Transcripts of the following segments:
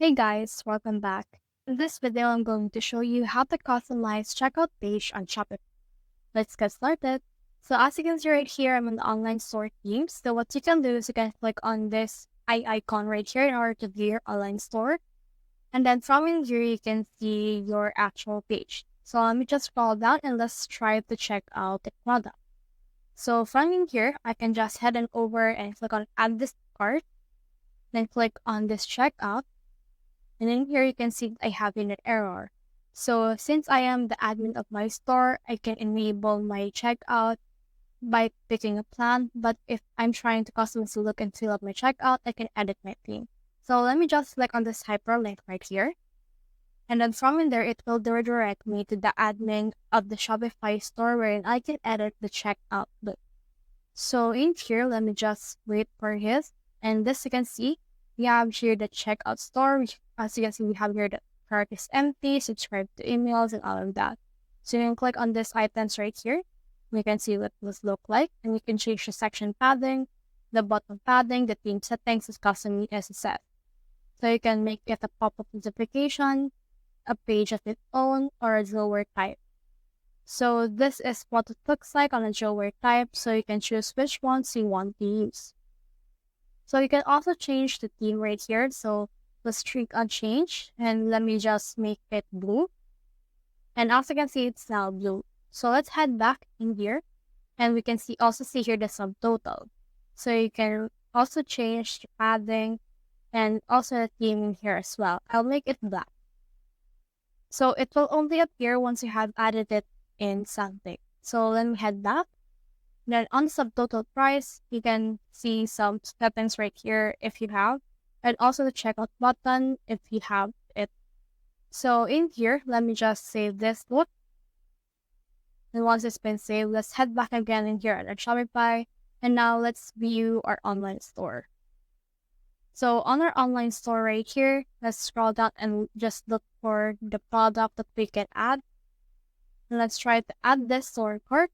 Hey guys, welcome back. In this video, I'm going to show you how to customize checkout page on Shopify. Let's get started. So as you can see right here, I'm in the online store theme. So what you can do is you can click on this eye icon right here in order to view your online store. And then from in here, you can see your actual page. So let me just scroll down and let's try to check out the product. So from in here, I can just head on over and click on add this cart. Then click on this checkout. And in here, you can see I have an error. So since I am the admin of my store, I can enable my checkout by picking a plan. But if I'm trying to customize the look and feel of my checkout, I can edit my theme. So let me just click on this hyperlink right here. And then from in there, it will redirect me to the admin of the Shopify store wherein I can edit the checkout look. So in here, let me just wait for his. And this you can see, we have here the checkout store. As you can see, we have here the cart is empty, subscribe to emails, and all of that. So you can click on these items right here. We can see what this look like. And you can change the section padding, the bottom padding, the theme settings, as custom as it says. So you can make it a pop-up notification, a page of its own, or a drawer type. So this is what it looks like on a drawer type, so you can choose which ones you want to use. So you can also change the theme right here. So let's click on change and let me just make it blue. And as you can see, it's now blue. So let's head back in here and we can also see here the subtotal. So you can also change the padding and also the theme in here as well. I'll make it black. So it will only appear once you have added it in something. So let me head back. Then on the subtotal price, you can see some settings right here if you have, and also the checkout button if you have it. So in here, let me just save this look. And once it's been saved, let's head back again in here at our Shopify. And now let's view our online store. So on our online store right here, let's scroll down and just look for the product that we can add. And let's try to add this to our cart.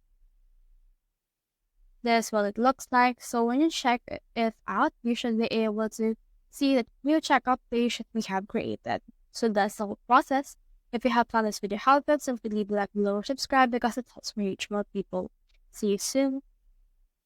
This is what it looks like. So when you check it out, you should be able to see the new checkout page that we have created. So that's the whole process. If you have found this video helpful, simply leave a like below or subscribe because it helps me reach more people. See you soon.